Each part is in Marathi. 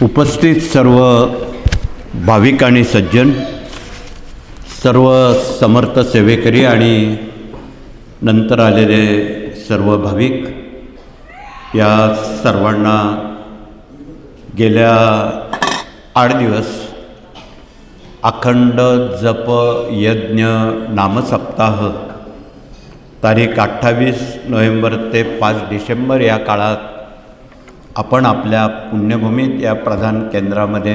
उपस्थित सर्व भाविक आणि सज्जन, सर्व समर्थ सेवेकरी आणि नंतर आलेले सर्व भाविक, या सर्वांना गेल्या 8 दिवस अखंड जप यज्ञ नामसप्ताह तारीख 28 नोव्हेंबर ते 5 डिसेंबर या काळात आपण आपल्या पुण्यभूमीत या प्रधान केंद्रामध्ये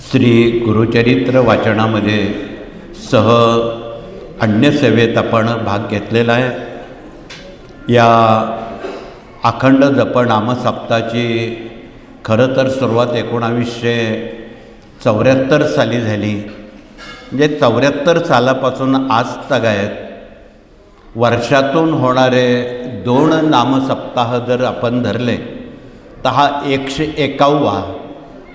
श्री गुरुचरित्र वाचनामध्ये सह अन्य सेवेत आपण भाग घेतलेला आहे. या अखंड जप नामसप्ताहाची खरं तर सुरुवात 1974 साली झाली. म्हणजे 74 सालापासून आज तगायत वर्षातून होणारे 2 नामसप्ताह जर आपण धरले तर हा 101वा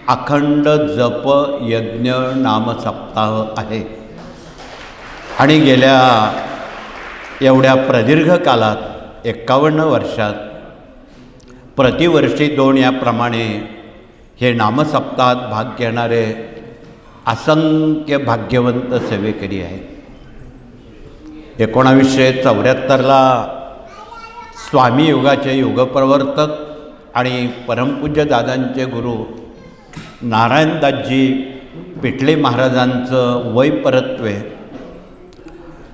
अखंड जप यज्ञ नामसप्ताह आहे. आणि गेल्या एवढ्या प्रदीर्घ काळात 51 वर्षात प्रतिवर्षी 2 याप्रमाणे हे नामसप्ताहात भाग घेणारे असंख्य भाग्यवंत सेवेकरी आहेत. 1974ला स्वामी युगाचे युगप्रवर्तक आणि परमपूज्य दादांचे गुरु नारायणदासजी पिठले महाराजांचं वय परत्वे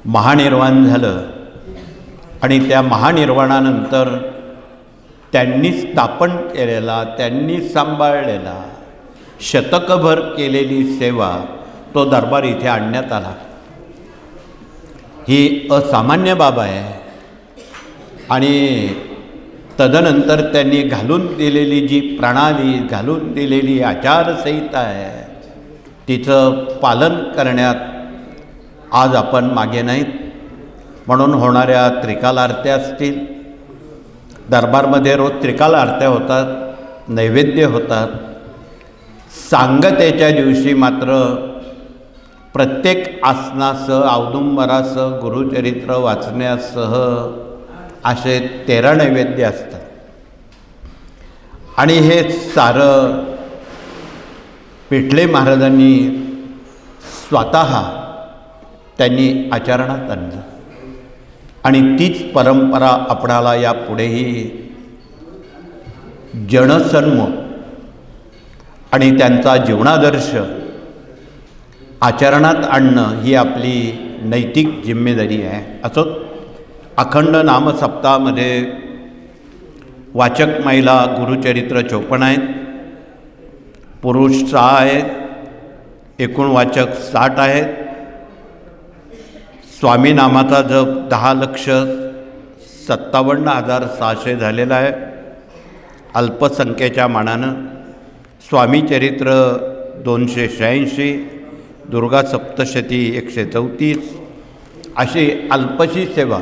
महानिर्वाण झालं. आणि त्या महानिर्वाणानंतर त्यांनी स्थापन केलेला, त्यांनी सांभाळलेला, शतकभर केलेली सेवा तो दरबार इथे आणण्यात आला. ही असामान्य बाब आहे. आणि तदनंतर त्यांनी घालून दिलेली जी प्रणाली, घालून दिलेली आचारसंहिता आहे, तिचं पालन करण्यात आज आपण मागे नाहीत. म्हणून होणाऱ्या त्रिकाल आरत्या असतील, दरबारमध्ये रोज त्रिकाल आरत्या होतात, नैवेद्य होतात. सांगतेच्या दिवशी मात्र प्रत्येक आसनासह, औदुंबरासह, गुरुचरित्र वाचण्यासह असे 13 नैवेद्य असतात. आणि हे सारं पिठले महाराजांनी स्वतः त्यांनी आचरणात आणलं. आणि तीच परंपरा आपणाला यापुढेही जनसन्मुख आणि त्यांचा जीवनादर्श आचरणात आणणं ही आपली नैतिक जिम्मेदारी आहे. असो, अखंड नामसप्ताहामध्ये वाचक महिला गुरुचरित्र 54 आहेत, पुरुष 6 आहेत, एकूण वाचक 60 आहेत. स्वामी नामाचा जप 10,57,600 झालेला आहे अल्पसंख्येच्या मानानं. स्वामी चरित्र 286, दुर्गा सप्तशती 134, अशी अल्पशी सेवा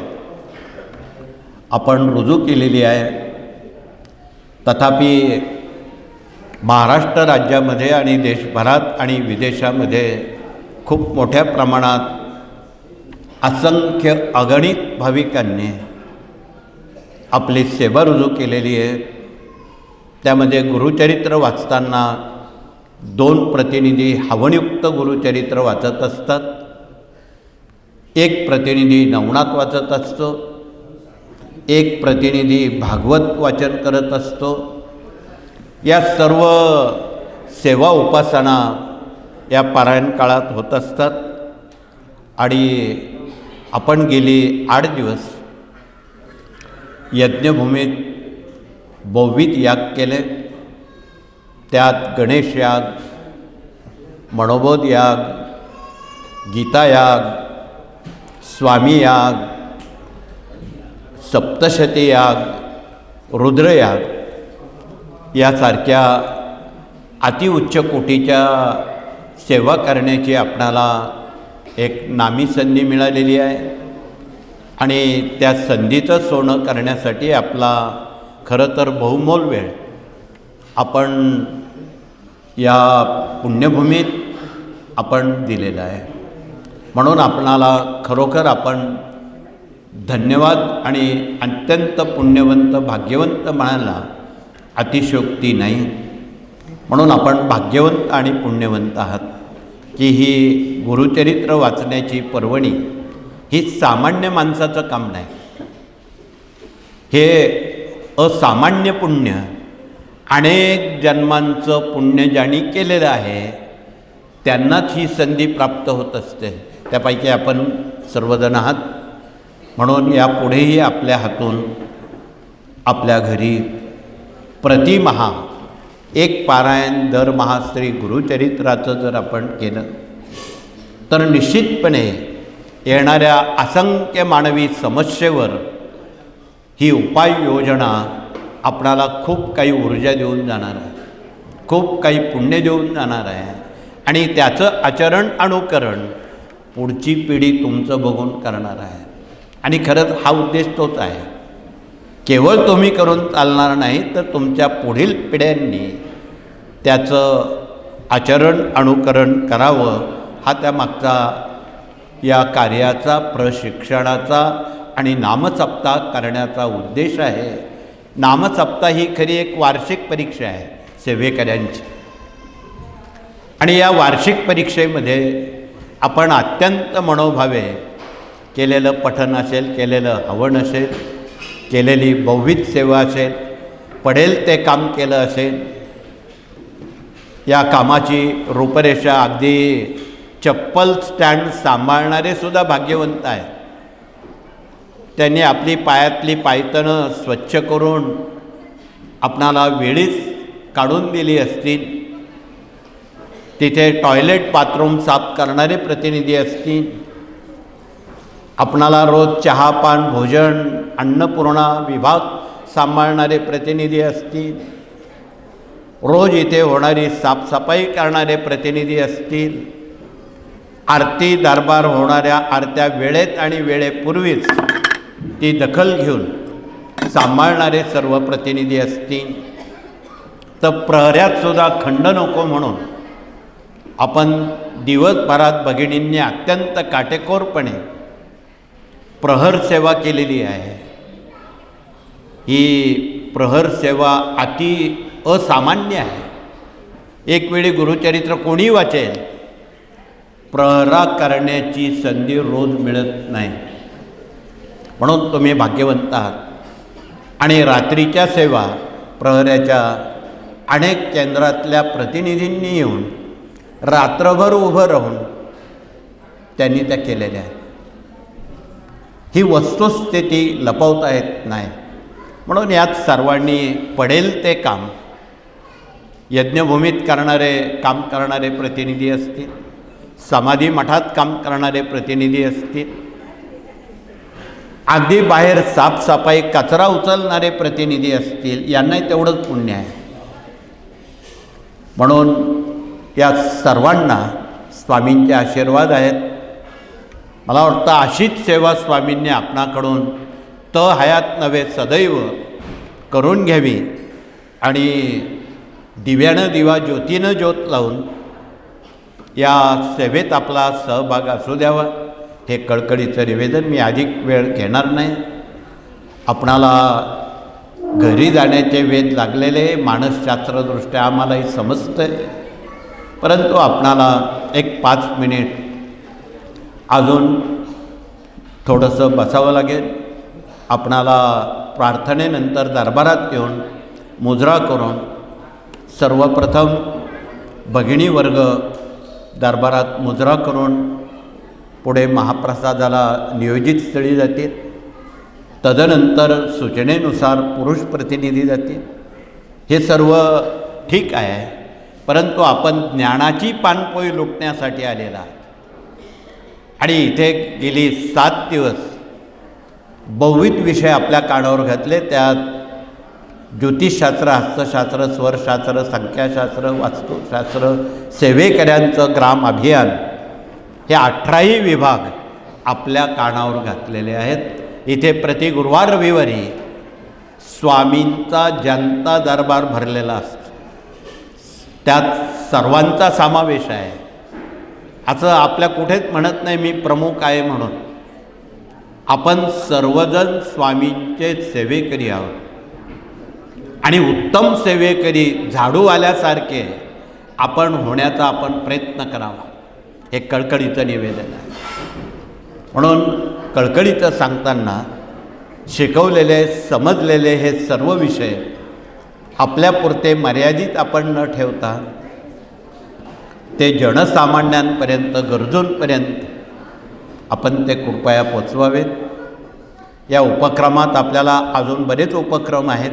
आपण रुजू केलेली आहे. तथापि महाराष्ट्र राज्यामध्ये आणि देशभरात आणि विदेशामध्ये खूप मोठ्या प्रमाणात असंख्य अगणित भाविकांनी आपली सेवा रुजू केलेली आहे. त्यामध्ये गुरुचरित्र वाचताना 2 प्रतिनिधी हवनयुक्त गुरुचरित्र वाचत असतात, 1 प्रतिनिधी नवनाथ वाचत असतो, 1 प्रतिनिधी भागवत वाचन करत असतो. या सर्व सेवा उपासना या पारायण काळात होत असतात. आणि आपण गेली 8 दिवस यज्ञभूमीत बहुविध याग केले. त्यात गणेश याग, मनोबोध याग, गीता याग, स्वामी याग, सप्तशती याग, रुद्रयाग यासारख्या अतिउच्च कोटीच्या सेवा करण्याची आपणाला एक नामी संधी मिळालेली आहे. आणि त्या संधीचं सोनं करण्यासाठी आपला खरं तर बहुमोल वेळ आपण या पुण्यभूमीत आपण दिलेला आहे. म्हणून आपणाला खरोखर आपण धन्यवाद आणि अत्यंत पुण्यवंत भाग्यवंत म्हणायला अतिशयोक्ती नाही. म्हणून आपण भाग्यवंत आणि पुण्यवंत आहात की ही गुरुचरित्र वाचण्याची पर्वणी ही सामान्य माणसाचं काम नाही. हे असामान्य पुण्य अनेक जन्मांचं पुण्य ज्यांनी केलेलं आहे त्यांनाच ही संधी प्राप्त होत असते. त्यापैकी आपण सर्वजण आहात. म्हणून यापुढेही आपल्या हातून आपल्या घरी प्रतिमहा एक पारायण दरमहा श्री गुरुचरित्राचं जर आपण केलं तर निश्चितपणे येणाऱ्या असंख्य मानवी समस्येवर ही उपाययोजना आपणाला खूप काही ऊर्जा देऊन जाणार आहे, खूप काही पुण्य देऊन जाणार आहे. आणि त्याचं आचरण अनुकरण पुढची पिढी तुमचं बघून करणार आहे. आणि खरंच हा उद्देश तोच आहे. केवळ तुम्ही करून चालणार नाही तर तुमच्या पुढील पिढ्यांनी त्याचं आचरण अनुकरण करावं हा त्यामागचा या कार्याचा प्रशिक्षणाचा आणि नामसप्ताह करण्याचा उद्देश आहे. नामसप्ताह ही खरी एक वार्षिक परीक्षा आहे सेवेकऱ्यांची. आणि या वार्षिक परीक्षेमध्ये आपण अत्यंत मनोभावे केलेलं पठण असेल, केलेलं हवन असेल, केलेली बहुविध सेवा असेल, पडेल ते काम केलं असेल, या कामाची रूपरेषा अगदी चप्पल स्टँड सांभाळणारे सुद्धा भाग्यवंत आहेत. त्यांनी आपली पायातली पायतनं स्वच्छ करून आपणाला वेळीच काढून दिली असतील. तिथे टॉयलेट बाथरूम साफ करणारे प्रतिनिधी असतील. आपणाला रोज चहा पान भोजन अन्नपूर्णा विभाग सांभाळणारे प्रतिनिधी असतील. रोज इथे होणारी साफसफाई करणारे प्रतिनिधी असतील. आरती दरबार होणाऱ्या आरत्या वेळेत आणि वेळेपूर्वीच ती दखल घेऊन सांभाळणारे सर्व प्रतिनिधी असतील. तर प्रहऱ्यातसुद्धा खंड नको म्हणून आपण दिवसभरात भगिनींनी अत्यंत काटेकोरपणे प्रहर सेवा केलेली आहे. ही प्रहर सेवा अति असामान्य आहे. एक वेळी गुरुचरित्र कोणी वाचेल, प्रहरा करण्याची संधी रोज मिळत नाही. म्हणून तुम्ही भाग्यवंत आहात. आणि रात्रीच्या सेवा प्रहऱ्याच्या अनेक केंद्रातल्या प्रतिनिधींनी येऊन रात्रभर उभं राहून त्यांनी त्या केलेल्या आहेत. ही वस्तुस्थिती लपवता येत नाही. म्हणून यात सर्वांनी पडेल ते काम, यज्ञभूमीत काम करणारे प्रतिनिधी असतील, समाधी मठात काम करणारे प्रतिनिधी असतील, अगदी बाहेर साफसफाई कचरा उचलणारे प्रतिनिधी असतील, यांनाही तेवढंच पुण्य आहे. म्हणून या सर्वांना स्वामींचे आशीर्वाद आहेत. मला वाटतं अशीच सेवा स्वामींनी आपणाकडून हयात नव्हे सदैव करून घ्यावी. आणि दिव्यानं दिवा ज्योतीनं ज्योत लावून या सेवेत आपला सहभाग असू द्यावा हे कळकळीचं निवेदन. मी अधिक वेळ घेणार नाही. आपणाला घरी जाण्याचे वेध लागलेले मानसशास्त्रदृष्ट्या आम्हालाही समजतं आहे. परंतु आपणाला एक 5 मिनिट अजून थोडंसं बसावं लागेल. आपणाला प्रार्थनेनंतर दरबारात येऊन मुजरा करून सर्वप्रथम भगिनी वर्ग दरबारात मुजरा करून पुढे महाप्रसादाला नियोजित स्थळी जातील. तदनंतर सूचनेनुसार पुरुष प्रतिनिधी जातील. हे सर्व ठीक आहे. परंतु आपण ज्ञानाची पानपोई लुटण्यासाठी आलेला आणि इथे गेली 7 दिवस बहुविध विषय आपल्या कानावर घातले. त्यात ज्योतिषशास्त्र, हस्तशास्त्र, स्वरशास्त्र, संख्याशास्त्र, वास्तुशास्त्र, सेवेकऱ्यांचं ग्राम अभियान हे 18ही विभाग आपल्या कानावर घातलेले आहेत. इथे प्रति गुरुवार रविवारी स्वामींचा जनता दरबार भरलेला असतो. त्यात सर्वांचा समावेश आहे. असं आपल्या कुठेच म्हणत नाही मी प्रमुख आहे म्हणून. आपण सर्वजण स्वामींचे सेवेकरी आहोत. आणि उत्तम सेवेकरी झाडूवाल्यासारखे आपण होण्याचा आपण प्रयत्न करावा, हे कळकळीचं निवेदन आहे. म्हणून कळकळीचं सांगताना शिकवलेले समजलेले हे सर्व विषय आपल्यापुरते मर्यादित आपण न ठेवता ते जनसामान्यांपर्यंत, गरजूंपर्यंत आपण ते कृपया पोचवावेत. या उपक्रमात आपल्याला अजून बरेच उपक्रम आहेत.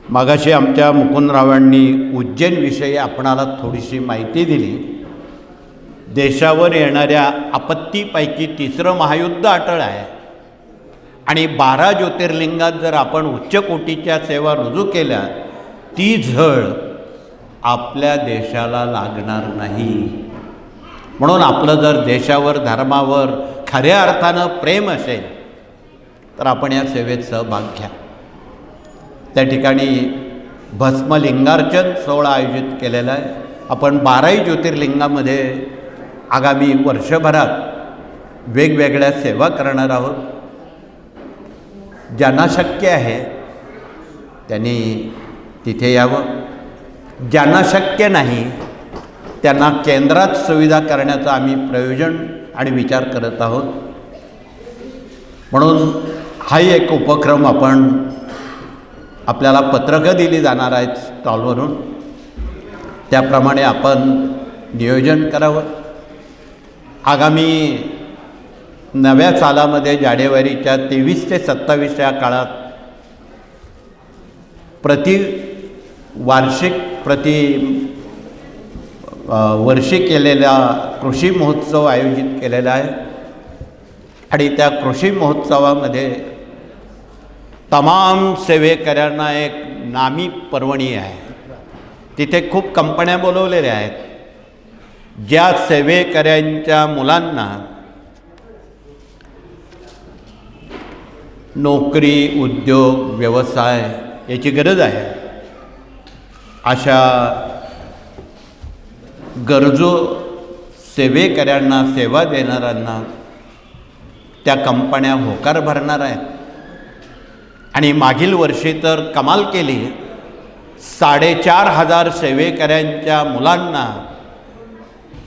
मगाशी आमच्या मुकुंदरावांनी उज्जैनविषयी आपणाला थोडीशी माहिती दिली. देशावर येणाऱ्या आपत्तीपैकी तिसरं महायुद्ध अटळ आहे आणि 12 ज्योतिर्लिंगात जर आपण उच्च कोटीच्या सेवा रुजू केल्या, ती झळ आपल्या देशाला लागणार नाही. म्हणून आपलं जर देशावर, धर्मावर खऱ्या अर्थानं प्रेम असेल तर आपण या सेवेत सहभाग घ्या. त्या ठिकाणी भस्मलिंगार्चन सोहळा आयोजित केलेला आहे. आपण 12 ज्योतिर्लिंगामध्ये आगामी वर्षभरात वेगवेगळ्या सेवा करणार आहोत. ज्यांना शक्य आहे त्यांनी तिथे यावं. ज्यांना शक्य नाही त्यांना केंद्रात सुविधा करण्याचं आम्ही प्रयोजन आणि विचार करत आहोत. म्हणून हाही एक उपक्रम आपण आपल्याला पत्रकं दिली जाणार आहेत स्टॉलवरून, त्याप्रमाणे आपण नियोजन करावं. आगामी नव्या सालामध्ये जानेवारीच्या 23 ते 27 या काळात वर्षी केलेला कृषी महोत्सव आयोजित केलेला आहे आणि त्या कृषी महोत्सवामध्ये तमाम सेवेकऱ्यांना एक नामी पर्वणी आहे. तिथे खूप कंपन्या बोलवलेल्या आहेत. ज्या सेवेकऱ्यांच्या मुलांना नोकरी, उद्योग, व्यवसाय याची गरज आहे, अशा गरजू सेवेकऱ्यांना, सेवा देणाऱ्यांना त्या कंपन्या होकार भरणार आहेत. आणि मागील वर्षी तर कमाल केली, 4,500 सेवेकऱ्यांच्या मुलांना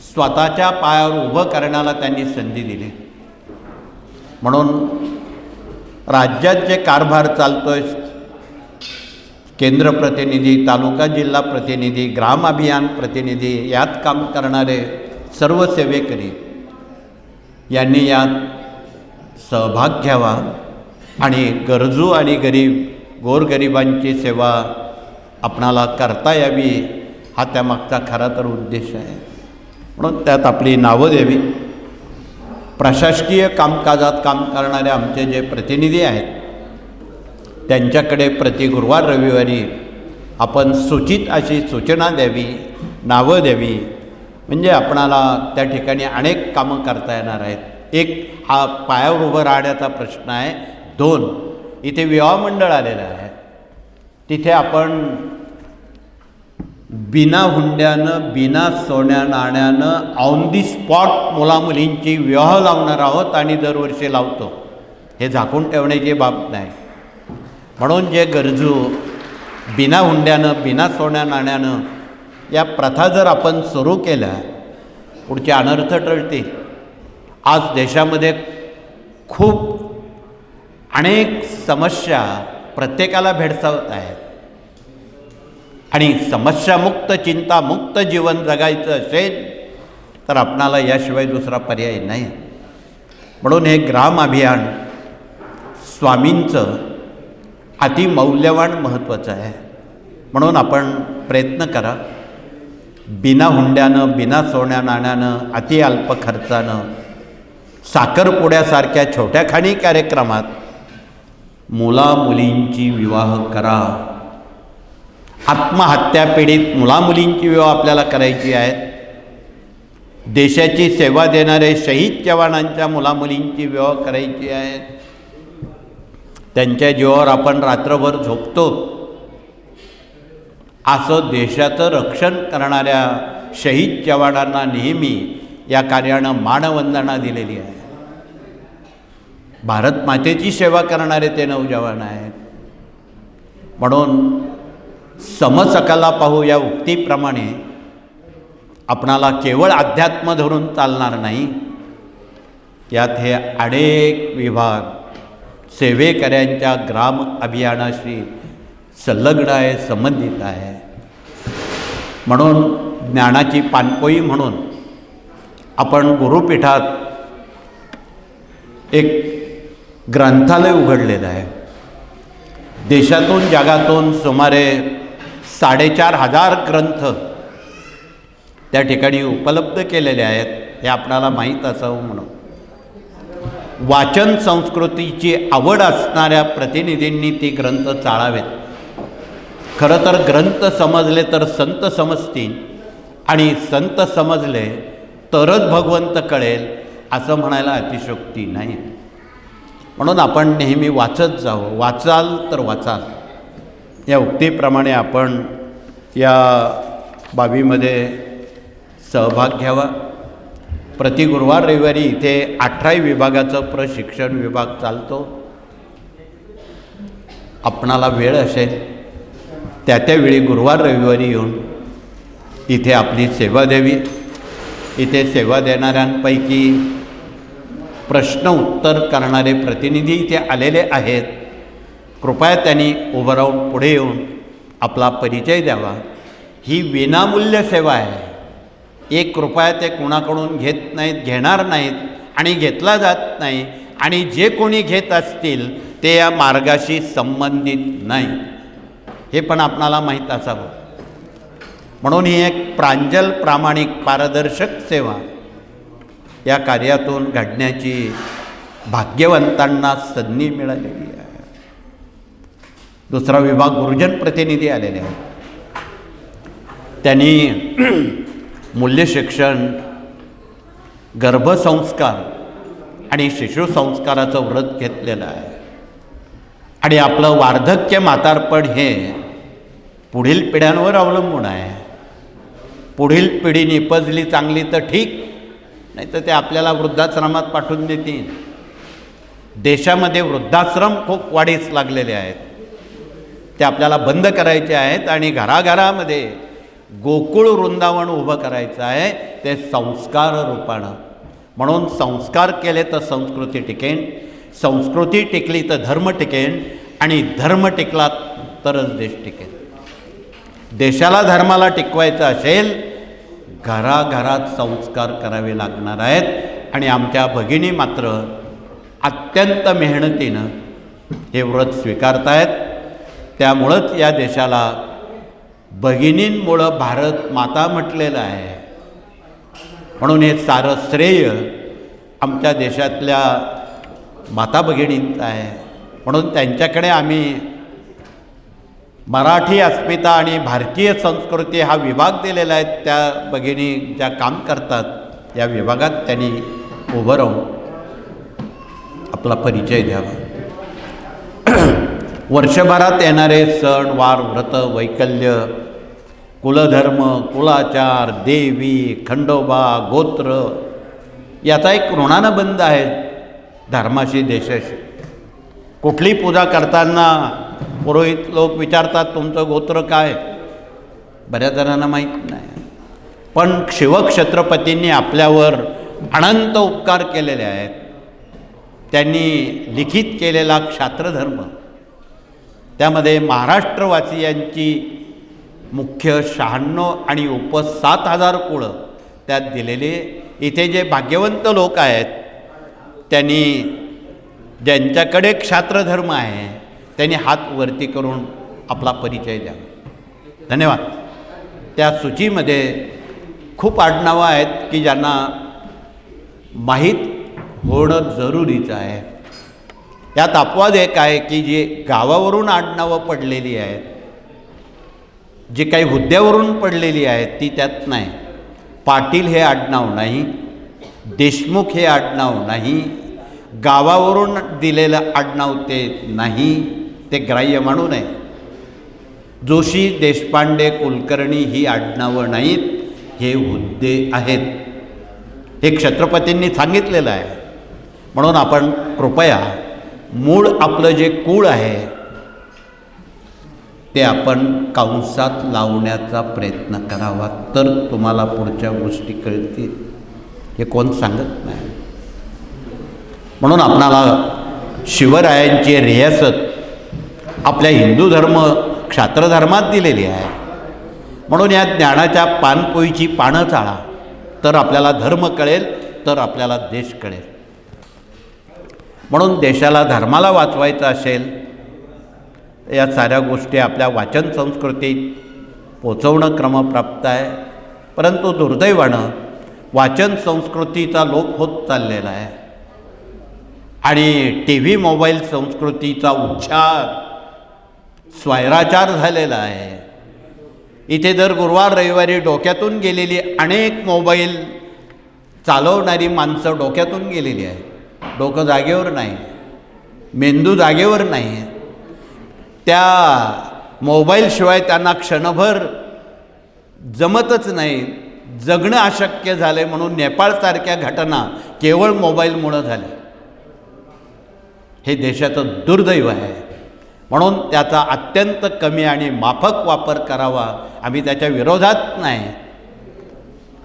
स्वतःच्या पायावर उभं करण्याला त्यांनी संधी दिली. म्हणून राज्यात जे कारभार चालतोय, केंद्र प्रतिनिधी, तालुका जिल्हा प्रतिनिधी, ग्राम अभियान प्रतिनिधी, यात काम करणारे सर्व सेवेकरी यांनी यात सहभाग घ्यावा आणि गरजू आणि गोरगरिबांची सेवा आपणाला करता यावी, हा त्यामागचा खरा तर उद्देश आहे. म्हणून त्यात आपली नावं द्यावी. प्रशासकीय कामकाजात काम करणारे आमचे जे प्रतिनिधी आहेत त्यांच्याकडे प्रति गुरुवार, रविवारी आपण सूचित अशी सूचना द्यावी, नावं द्यावी, म्हणजे आपणाला त्या ठिकाणी अनेक कामं करता येणार आहेत. एक, हा पायावर उभं राहण्याचा प्रश्न आहे. 2, इथे विवाह मंडळ आलेलं आहे, तिथे आपण बिना हुंड्यानं, बिना सोन्या नाण्यानं ऑन दी स्पॉट मुलामुलींची विवाह लावणार आहोत आणि दरवर्षी लावतो. हे झाकून ठेवण्याची बाब नाही. म्हणून जे गरजू बिना हुंड्यानं, बिना सोन्या नाण्यानं या प्रथा जर आपण सुरू केल्या, पुढचे अनर्थ टळतील. आज देशामध्ये खूप अनेक समस्या प्रत्येकाला भेडसावत आहेत आणि समस्यामुक्त, चिंतामुक्त जीवन जगायचं असेल तर आपणाला याशिवाय दुसरा पर्याय नाही. म्हणून हे ग्राम अभियान स्वामींचं अतिमौल्यवान महत्त्वाचं आहे. म्हणून आपण प्रयत्न करा, बिना हुंड्यानं, बिना सोन्या नाण्यानं, अति अल्प खर्चानं साखरपुड्यासारख्या छोट्याखानी कार्यक्रमात मुलामुलींची विवाह करा. आत्महत्या पीडित मुलामुलींची विवाह आपल्याला करायची आहेत. देशाची सेवा देणारे शहीद जवानांच्या मुलामुलींची विवाह करायची आहेत. त्यांच्या जीवावर आपण रात्रभर झोपतो असं देशाचं रक्षण करणाऱ्या शहीद जवानांना नेहमी या कार्यानं मानवंदना दिलेली आहे. भारत मातेची सेवा करणारे ते नौजवान आहेत. म्हणून समसकाला पाहू या उक्तीप्रमाणे आपणाला केवळ अध्यात्म धरून चालणार नाही. यात हे अनेक विभाग सेवेकऱ्यांच्या ग्राम अभियानाशी संलग्न आहे, संबंधित आहे. म्हणून ज्ञानाची पाणपोई म्हणून आपण गुरुपीठात एक ग्रंथालय उघडलेलं आहे. देशातून जगातून सुमारे 4,500 ग्रंथ त्या ठिकाणी उपलब्ध केलेले आहेत, हे आपणाला माहीत असावं म्हणून. वाचन संस्कृतीची आवड असणाऱ्या प्रतिनिधींनी ती ग्रंथ चाळावेत. खरं तर ग्रंथ समजले तर संत समजतील आणि संत समजले तरच भगवंत कळेल असं म्हणायला अतिशयोक्ती नाही. म्हणून आपण नेहमी वाचत जावं. वाचाल तर वाचाल या उक्तीप्रमाणे आपण या बाबीमध्ये सहभाग घ्यावा. प्रति गुरुवार रविवारी इथे 18 विभागाचं प्रशिक्षण विभाग चालतो. आपणाला वेळ असेल त्या त्यावेळी गुरुवार रविवारी येऊन इथे आपली सेवा द्यावी. इथे सेवा देणाऱ्यांपैकी प्रश्न उत्तर करणारे प्रतिनिधी इथे आलेले आहेत. कृपया त्यांनी उभं राहून पुढे येऊन आपला परिचय द्यावा. ही विनामूल्य सेवा आहे. 1 रुपया ते कोणाकडून घेत नाहीत, घेणार नाहीत आणि घेतला जात नाही. आणि जे कोणी घेत असतील ते या मार्गाशी संबंधित नाही, हे पण आपणाला माहीत असावं. म्हणून ही एक प्रांजल, प्रामाणिक, पारदर्शक सेवा या कार्यातून घडण्याची भाग्यवंतांना संधी मिळालेली आहे. दुसरा विभाग गुरुजन प्रतिनिधी आलेले आहेत. त्यांनी मूल्यशिक्षण, गर्भसंस्कार आणि शिशुसंस्काराचं व्रत घेतलेलं आहे. आणि आपलं वार्धक्य, म्हातारपण हे पुढील पिढ्यांवर अवलंबून आहे. पुढील पिढी निपजली चांगली तर ठीक, नाही तर ते आपल्याला वृद्धाश्रमात पाठवून देतील. देशामध्ये वृद्धाश्रम खूप वाढीस लागलेले आहेत, ते आपल्याला बंद करायचे आहेत. आणि घराघरामध्ये गोकुळ वृंदावन उभं करायचं आहे, ते संस्कार रूपानं. म्हणून संस्कार केले तर संस्कृती टिकेन, संस्कृती टिकली तर धर्म टिकेन, आणि धर्म टिकला तरच देश टिकेल. देशाला धर्माला टिकवायचं असेल, घराघरात संस्कार करावे लागणार आहेत. आणि आमच्या भगिनी मात्र अत्यंत मेहनतीनं हे व्रत स्वीकारतायत. त्यामुळंच या देशाला भगिनींमुळं भारत माता म्हटलेलं आहे. म्हणून हे सारं श्रेय आमच्या देशातल्या माता भगिनींचं आहे. म्हणून त्यांच्याकडे आम्ही मराठी अस्मिता आणि भारतीय संस्कृती हा विभाग दिलेला आहे. त्या भगिनी ज्या काम करतात या विभागात त्यांनी उभं राहून आपला परिचय द्यावा. वर्षभरात येणारे सण वार, व्रत, वैकल्य, कुलधर्म, कुलाचार, देवी, खंडोबा, गोत्र याचा एक ऋणानं बंध आहे धर्माशी, देशाशी. कुठली पूजा करताना पुरोहित लोक विचारतात तुमचं गोत्र काय, बऱ्याच जणांना माहीत नाही. पण शिवक्षत्रपतींनी आपल्यावर अनंत उपकार केलेले आहेत. त्यांनी लिखित केलेला क्षात्रधर्म, त्यामध्ये महाराष्ट्रवासियांची मुख्य 96 आणि 7,000 कुळं त्यात दिलेले. इथे जे भाग्यवंत लोक आहेत त्यांनी, ज्यांच्याकडे क्षात्रधर्म आहे, त्यांनी हात वरती करून आपला परिचय द्या. धन्यवाद. त्या सूचीमध्ये खूप आडनावं आहेत की ज्यांना माहीत होणं जरुरीचं आहे. यात अपवाद एक आहे की जी गावावरून आडनावं पडलेली आहेत, जी काही हुद्द्यावरून पडलेली आहेत ती त्यात नाही. पाटील हे आडनाव नाही, देशमुख हे आडनाव नाही, गावावरून दिलेलं आडनाव ते नाही, ते ग्राह्य म्हणू नये. जोशी, देशपांडे, कुलकर्णी ही आडनावं नाहीत, हे हुद्दे आहेत. हे छत्रपतींनी सांगितलेलं आहे. म्हणून आपण कृपया मूळ आपलं जे कुळ आहे ते आपण कंसात लावण्याचा प्रयत्न करावा, तर तुम्हाला पुढच्या गोष्टी कळतील. हे कोण सांगत नाही. म्हणून आपणाला शिवरायांची रियासत आपल्या हिंदू धर्म क्षात्रधर्मात दिलेली आहे. म्हणून या ज्ञानाच्या पानपोईची पानं चाळा, तर आपल्याला धर्म कळेल, तर आपल्याला देश कळेल. म्हणून देशाला धर्माला वाचवायचं असेल, या साऱ्या गोष्टी आपल्या वाचन संस्कृतीत पोचवणं क्रमप्राप्त आहे. परंतु दुर्दैवानं वाचन संस्कृतीचा लोप होत चाललेला आहे आणि टी व्ही मोबाईल संस्कृतीचा उच्चार स्वैराचार झालेला आहे. इथे दर गुरुवार रविवारी डोक्यातून गेलेली अनेक मोबाईल चालवणारी माणसं डोक्यातून गेलेली आहे. डोकं जागेवर नाही, मेंदू जागेवर नाही. त्या मोबाईलशिवाय त्यांना क्षणभर जमतच नाही. जगणं अशक्य झालं आहे. म्हणून नेपाळसारख्या घटना केवळ मोबाईलमुळं झाल्या. हे देशाचं दुर्दैव आहे. म्हणून त्याचा अत्यंत कमी आणि माफक वापर करावा. आम्ही त्याच्या विरोधात नाही,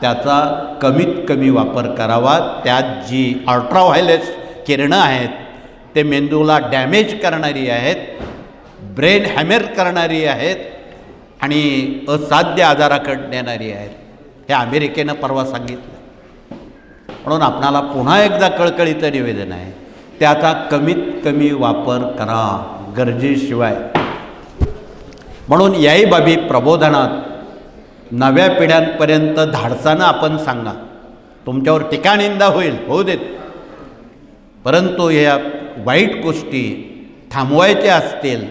त्याचा कमीत कमी वापर करावा. त्यात जी अल्ट्राव्हायलेट किरणं आहेत ते मेंदूला डॅमेज करणारी आहेत, ब्रेन हॅमेर करणारी आहेत आणि असाध्य आजाराकडे नेणारी आहेत. हे अमेरिकेनं परवा सांगितलं. म्हणून आपणाला पुन्हा एकदा कळकळीचं निवेदन आहे, त्याचा कमीत कमी वापर करा, गरजेशिवाय. म्हणून याही बाबी प्रबोधनात नव्या पिढ्यांपर्यंत धाडसानं आपण सांगा. तुमच्यावर टीका निंदा होईल, होऊ देत, परंतु या वाईट गोष्टी थांबवायच्या असतील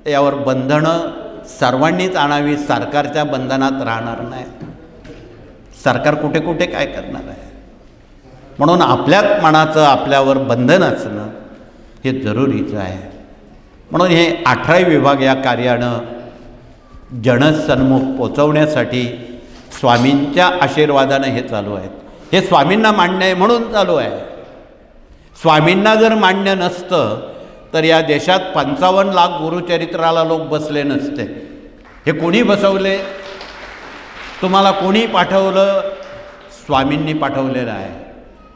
यावर बंधनं सर्वांनीच आणावी. सरकारच्या बंधनात राहणार नाही. सरकार कुठे कुठे काय करणार आहे. म्हणून आपल्याच मनाचं आपल्यावर बंधन असणं हे जरुरीचं आहे. म्हणून हे 18 विभाग या कार्यानं जनसन्मुख पोचवण्यासाठी स्वामींच्या आशीर्वादानं हे चालू आहेत. हे स्वामींना मान्य आहे म्हणून चालू आहे. स्वामींना जर मान्य नसतं तर या देशात 55 लाख गुरुचरित्राला लोक बसले नसते. हे कोणी बसवले? तुम्हाला कोणी पाठवलं? स्वामींनी पाठवलेलं आहे.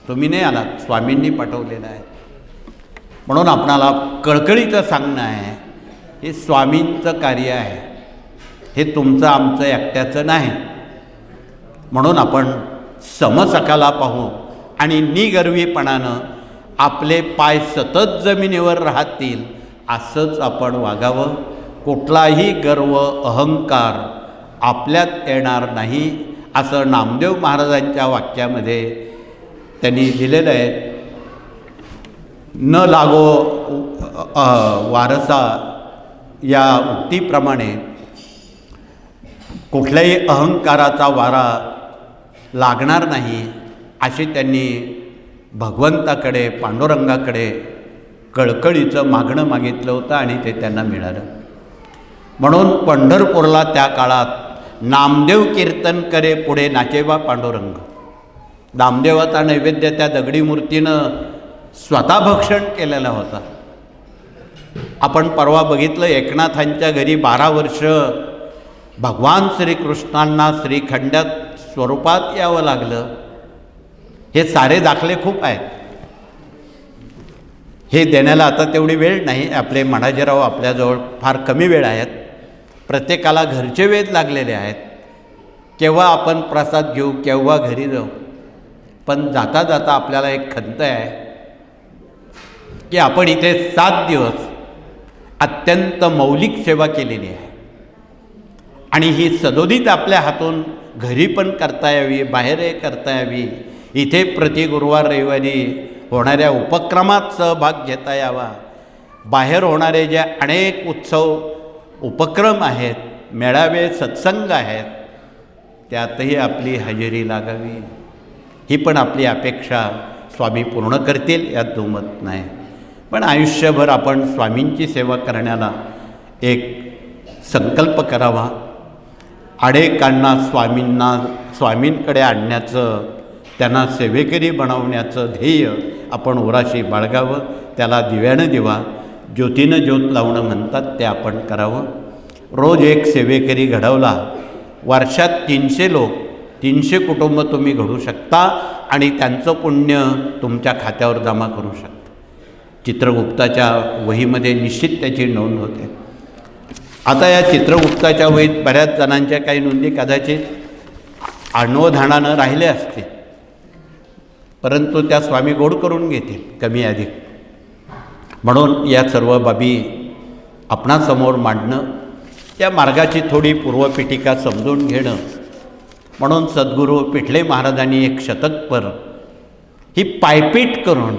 तुम्ही नाही आलात, स्वामींनी पाठवलेलं आहे. म्हणून आपणाला कळकळीचं सांगणं आहे, हे स्वामींचं कार्य आहे, हे तुमचं आमचं एकट्याचं नाही. म्हणून आपण समसकाला पाहू आणि निगर्वीपणानं आपले पाय सतत जमिनीवर राहतील असंच आपण वागावं. कुठलाही गर्व अहंकार आपल्यात येणार नाही असं नामदेव महाराजांच्या वाक्यामध्ये त्यांनी दिलेलं आहे. न लागो वारसा या उक्तीप्रमाणे कुठल्याही अहंकाराचा वारा लागणार नाही अशी त्यांनी भगवंताकडे, पांडुरंगाकडे कळकळीचं मागणं मागितलं होतं आणि ते त्यांना मिळालं. म्हणून पंढरपूरला त्या काळात नामदेव कीर्तन करे पुढे नाचेबा पांडुरंग. नामदेवाचा नैवेद्य त्या दगडी मूर्तीनं स्वतः भक्षण केलेला होता. आपण परवा बघितलं, एकनाथांच्या घरी 12 वर्ष भगवान श्रीकृष्णांना श्रीखंडात स्वरूपात यावं लागलं. हे सारे दाखले खूप आहेत. हे देण्याला आता तेवढी वेळ नाही. आपले म्हणाजीराव आपल्याजवळ फार कमी वेळ आहेत. प्रत्येकाला घरचे वेध लागलेले आहेत. केव्हा आपण प्रसाद घेऊ, केव्हा घरी जाऊ. पण जाता जाता आपल्याला एक खंत आहे की आपण इथे 7 दिवस अत्यंत मौलिक सेवा केलेली आहे आणि ही सदोदित आपल्या हातून घरी पण करता यावी, बाहेरही करता यावी. इथे प्रति गुरुवार रविवारी होणाऱ्या उपक्रमात सहभाग घेता यावा. बाहेर होणारे जे अनेक उत्सव उपक्रम आहेत, मेळावे, सत्संग आहेत, त्यातही आपली हजेरी लागावी. ही पण आपली अपेक्षा स्वामी पूर्ण करतील, यात दुमत नाही. पण आयुष्यभर आपण स्वामींची सेवा करण्याला एक संकल्प करावा. अनेकांना स्वामींकडे आणण्याचं, त्यांना सेवेकरी बनवण्याचं ध्येय आपण उराशी बाळगावं. त्याला दिव्यानं दिवा, ज्योतीनं ज्योत लावणं म्हणतात ते आपण करावं. रोज एक सेवेकरी घडवला, वर्षात 300 लोक, 300 कुटुंब तुम्ही घडू शकता आणि त्यांचं पुण्य तुमच्या खात्यावर जमा करू शकता. चित्रगुप्ताच्या वहीमध्ये निश्चित त्याची नोंद होते. आता या चित्रगुप्ताच्या वहीत बऱ्याच जणांच्या काही नोंदी कदाचित अनवधानानं राहिल्या असतील, परंतु त्या स्वामी गोड करून घेतील कमी अधिक. म्हणून या सर्व बाबी आपणासमोर मांडणं, त्या मार्गाची थोडी पूर्वपीठिका समजून घेणं. म्हणून सद्गुरू पिठले महाराजांनी एक शतकभर ही पायपीट करून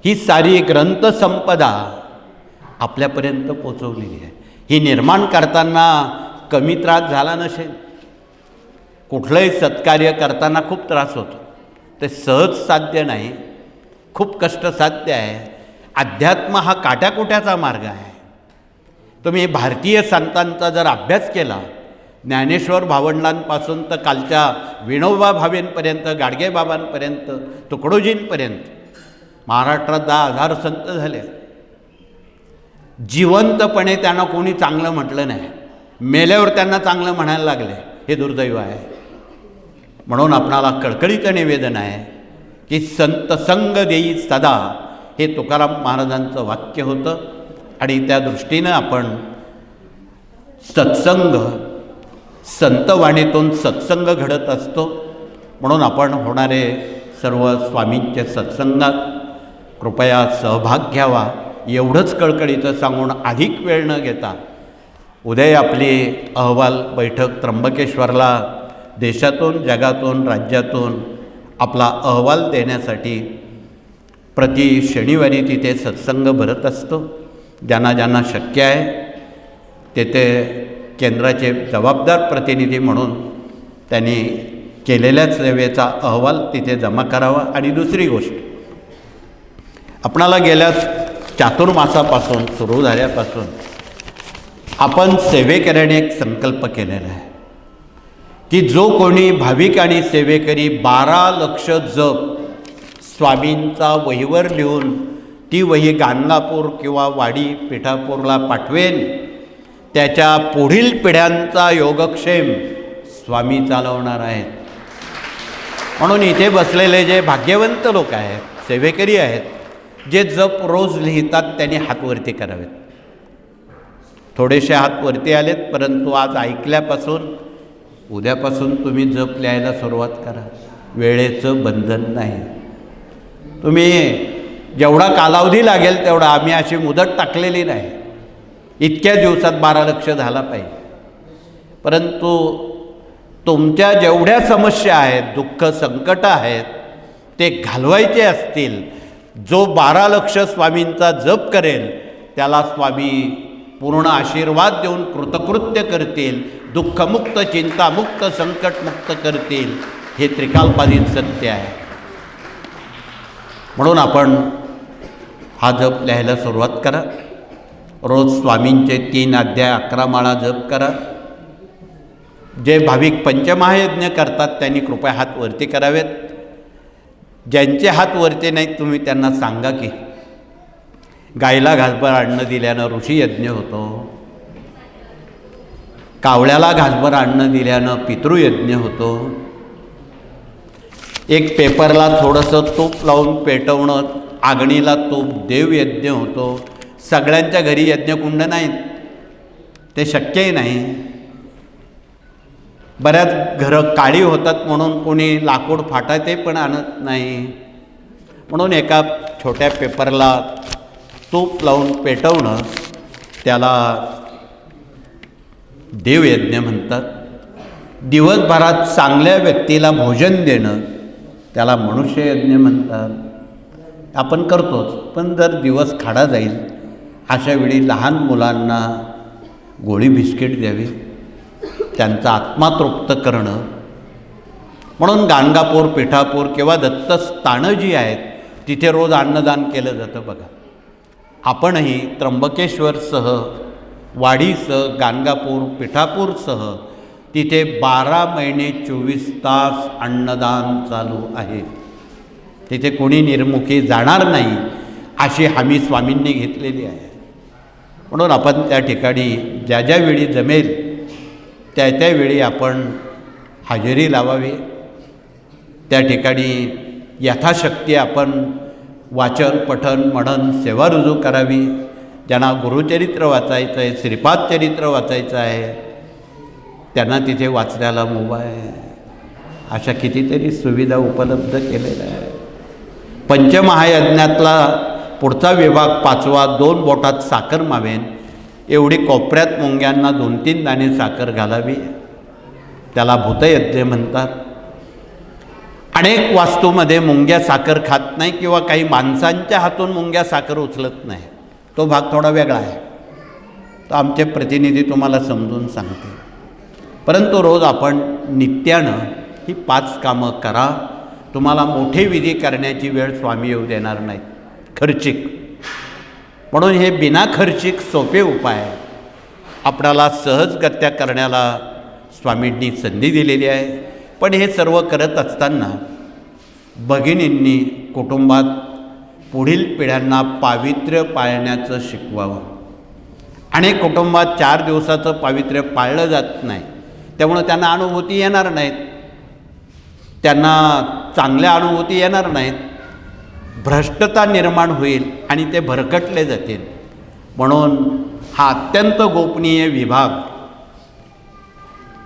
ही सारी ग्रंथसंपदा आपल्यापर्यंत पोचवलेली आहे. ही निर्माण करताना कमी त्रास झाला नसेल. कुठलंही सत्कार्य करताना खूप त्रास होतो, ते सहज साध्य नाही, खूप कष्टसाध्य आहे. अध्यात्म हा काट्याकुट्याचा मार्ग आहे. तुम्ही भारतीय संतांचा जर अभ्यास केला, ज्ञानेश्वर भावंडांपासून तर कालच्या विनोबा भावेंपर्यंत, गाडगेबाबांपर्यंत, तुकडोजींपर्यंत महाराष्ट्रात 10,000 संत झाले. जिवंतपणे त्यांना कोणी चांगलं म्हटलं नाही, मेल्यावर त्यांना चांगलं म्हणायला लागले. हे दुर्दैव आहे. म्हणून आपणाला कळकळीचं निवेदन आहे की संत संग देई सदा, हे तुकाराम महाराजांचं वाक्य होतं. आणि त्या दृष्टीनं आपण सत्संग, संतवाणीतून सत्संग घडत असतो. म्हणून आपण होणारे सर्व स्वामींच्या सत्संगात कृपया सहभाग घ्यावा, एवढंच कळकळीचं सांगून अधिक वेळ न घेता उद्या आपली अहवाल बैठक त्र्यंबकेश्वरला देशातून, जगातून, राज्यातून आपला अहवाल देण्यासाठी प्रति शनिवारी तिथे सत्संग भरत असतो. ज्यांना ज्यांना शक्य आहे तेथे केंद्राचे जबाबदार प्रतिनिधी म्हणून त्यांनी केलेल्या सेवेचा अहवाल तिथे जमा करावा. आणि दुसरी गोष्ट, आपणाला गेल्या चातुर्मासापासून सुरू झाल्यापासून आपण सेवेकऱ्याने एक संकल्प केलेला आहे की जो कोणी भाविक आणि सेवेकरी 12 लक्ष जप स्वामींचा वहीवर लिहून ती वही गाणगापूर किंवा वाडी पिठापूरला पाठवेन, त्याच्या पुढील पिढ्यांचा योगक्षेम स्वामी चालवणार आहेत. म्हणून इथे बसलेले जे भाग्यवंत लोक आहेत, सेवेकरी आहेत, जे जप रोज लिहितात, त्यांनी हातवरती करावेत. थोडेसे हात वरती आलेत, परंतु आज ऐकल्यापासून उद्यापासून तुम्ही जप लिहायला सुरुवात करा. वेळेचं बंधन नाही. तुम्ही जेवढा कालावधी लागेल तेवढा, आम्ही अशी मुदत टाकलेली नाही, इतक्या दिवसात 12 लक्ष झाला पाहिजे. परंतु तुमच्या जेवढ्या समस्या आहेत, दुःख संकट आहेत, ते घालवायचे असतील, जो 12 लक्ष स्वामींचा जप करेल त्याला स्वामी पूर्ण आशीर्वाद देऊन कृतकृत्य करतील, दुःखमुक्त, चिंतामुक्त, संकटमुक्त करतील. हे त्रिकालबाधित सत्य आहे. म्हणून आपण हा जप लिहायला सुरुवात करा. रोज स्वामींचे 3 अध्याय 11 माळा जप करा. जे भाविक पंचमहायज्ञ करतात त्यांनी कृपया हात वरती करावेत. ज्यांचे हात वरती नाहीत तुम्ही त्यांना सांगा की गायला घासभर अन्न दिल्यानं ऋषी यज्ञ होतो, कावळ्याला घासभर अन्न दिल्यानं पितृयज्ञ होतो, एक पेपरला थोडंसं तूप लावून पेटवणं, आगणीला तूप देवयज्ञ होतो. सगळ्यांच्या घरी यज्ञकुंड नाहीत, ते शक्यही नाही. बऱ्याच घरं काळी होतात म्हणून कोणी लाकूड फाटा पण आणत नाही. म्हणून एका छोट्या पेपरला तूप लावून पेटवणं त्याला देवयज्ञ म्हणतात. दिवसभरात चांगल्या व्यक्तीला भोजन देणं त्याला मनुष्ययज्ञ म्हणतात. आपण करतोच, पण जर दिवस खाडा जाईल अशा वेळी लहान मुलांना गोळी बिस्किट द्यावी, त्यांचा आत्मा तृप्त करणं. म्हणून गाणगापूर, पिठापूर किंवा दत्तस्थानं जी आहेत तिथे रोज अन्नदान केलं जातं. बघा, आपणही त्र्यंबकेश्वरसह, वाडीसह, गाणगापूर, पिठापूरसह तिथे 12 महिने 24 तास अन्नदान चालू आहे. तिथे कोणी निर्मुखी जाणार नाही अशी हमी स्वामींनी घेतलेली आहे. म्हणून आपण त्या ठिकाणी ज्या ज्या वेळी जमेल त्या त्यावेळी आपण हजेरी लावावी. त्या ठिकाणी यथाशक्ती आपण वाचन पठन मनन सेवा रुजू करावी. ज्यांना गुरुचरित्र वाचायचं आहे, श्रीपाद चरित्र वाचायचं आहे, त्यांना तिथे वाचण्याला मुभा आहे. अशा कितीतरी सुविधा उपलब्ध केलेल्या आहे. पंचमहायज्ञातला पुढचा विभाग 5वा 2 बोटात साखर मावेन एवढी कोपऱ्यात मुंग्यांना 2-3 दाणे साखर घालावी. त्याला भूतयज्ञ म्हणतात. अनेक वास्तूमध्ये मुंग्या साखर खात नाही किंवा काही माणसांच्या हातून मुंग्या साखर उचलत नाही. तो भाग थोडा वेगळा आहे, तो आमचे प्रतिनिधी तुम्हाला समजून सांगते. परंतु रोज आपण नित्यानं ही 5 कामं करा. तुम्हाला मोठे विधी करण्याची वेळ स्वामी येऊ देणार नाहीत. खर्चिक म्हणून हे बिना खर्चिक सोपे उपाय आपणाला सहजगत्या करण्याला स्वामींनी संधी दिलेली आहे. पण हे सर्व करत असताना भगिनींनी कुटुंबात पुढील पिढ्यांना पावित्र्य पाळण्याचं शिकवावं. अनेक कुटुंबात 4 दिवसाचं पावित्र्य पाळलं जात नाही, त्यामुळं त्यांना अनुभूती येणार नाहीत, त्यांना चांगल्या अनुभूती येणार नाहीत, भ्रष्टता निर्माण होईल आणि ते भरकटले जातील. म्हणून हा अत्यंत गोपनीय विभाग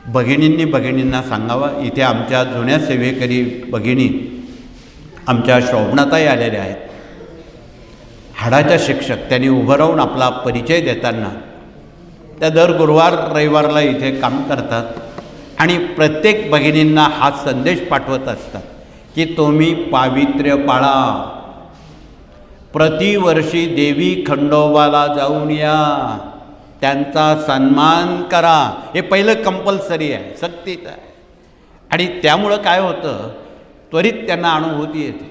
भगिनींना सांगावा. इथे आमच्या जुन्या सेवेकरी भगिनी आमच्या शोभनाताई आलेल्या आहेत, हाडाच्या शिक्षक. त्यांनी उभं राहून आपला परिचय देताना त्या दर गुरुवार रविवारला इथे काम करतात आणि प्रत्येक भगिनींना हा संदेश पाठवत असतात की तुम्ही पावित्र्य पाळा. प्रतिवर्षी देवी खंडोबाला जाऊन या, त्यांचा सन्मान करा. हे पहिलं कंपल्सरी आहे, सक्तीचं आहे. आणि त्यामुळं काय होतं, त्वरित त्यांना अनुभूती येते.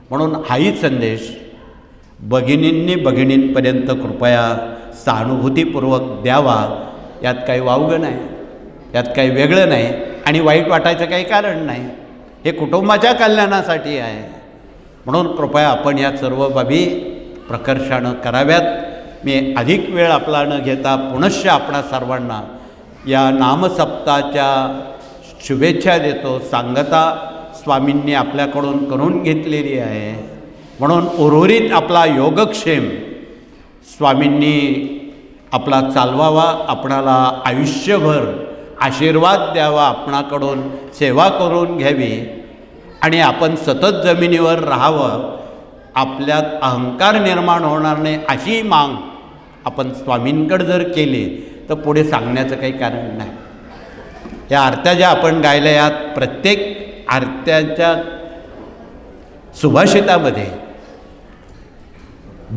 म्हणून हाही संदेश भगिनींपर्यंत कृपया सहानुभूतीपूर्वक द्यावा. यात काही वावगं नाही, यात काही वेगळं नाही आणि वाईट वाटायचं काही कारण नाही. हे कुटुंबाच्या कल्याणासाठी आहे. म्हणून कृपया आपण या सर्व बाबी प्रकर्षानं कराव्यात. मी अधिक वेळ आपला न घेता पुनश्च आपणा सर्वांना या नामसप्ताच्या शुभेच्छा देतो. सांगता स्वामींनी आपल्याकडून करून घेतलेली आहे. म्हणून उर्वरित आपला योगक्षेम स्वामींनी आपला चालवावा, आपणाला आयुष्यभर आशीर्वाद द्यावा, आपणाकडून सेवा करून घ्यावी आणि आपण सतत जमिनीवर राहावं. आपल्यात अहंकार निर्माण होणार नाही अशी माग आपण स्वामींकडे जर केली तर पुढे सांगण्याचं काही कारण नाही. या आरत्या ज्या आपण गायल्या, यात प्रत्येक आरत्याच्या सुभाषितामध्ये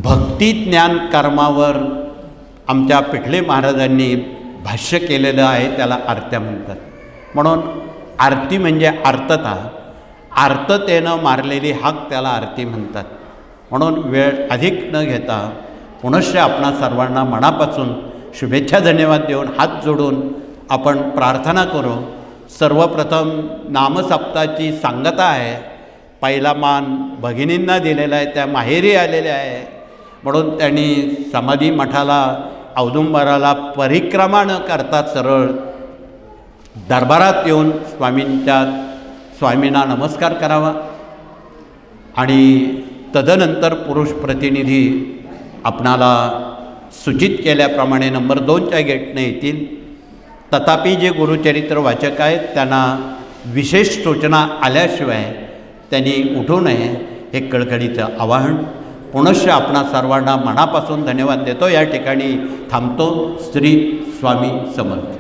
भक्ती ज्ञान कर्मावर आमच्या पिठले महाराजांनी भाष्य केलेलं आहे, त्याला आरत्या म्हणतात. म्हणून आरती म्हणजे आर्तता, आर्ततेनं मारलेली हाक त्याला आरती म्हणतात. म्हणून वेळ अधिक न घेता पुनश्च आपणा सर्वांना मनापासून शुभेच्छा धन्यवाद देऊन हात जोडून आपण प्रार्थना करू. सर्वप्रथम नामसप्ताची सांगता आहे. पहिला मान भगिनींना दिलेला आहे, त्या माहेरी आलेल्या आहे. म्हणून त्यांनी समाधी मठाला औदुंबराला परिक्रमा न करता सरळ दरबारात येऊन स्वामींना नमस्कार करावा आणि तदनंतर पुरुष प्रतिनिधी आपणाला सूचित केल्याप्रमाणे नंबर 2च्या गेटने येतील. तथापि जे गुरुचरित्र वाचक आहेत त्यांना विशेष सूचना आल्याशिवाय त्यांनी उठू नये, हे कळकळीचं आवाहन. पुनश्च आपणा सर्वांना मनापासून धन्यवाद देतो. या ठिकाणी थांबतो. श्री स्वामी समर्थ.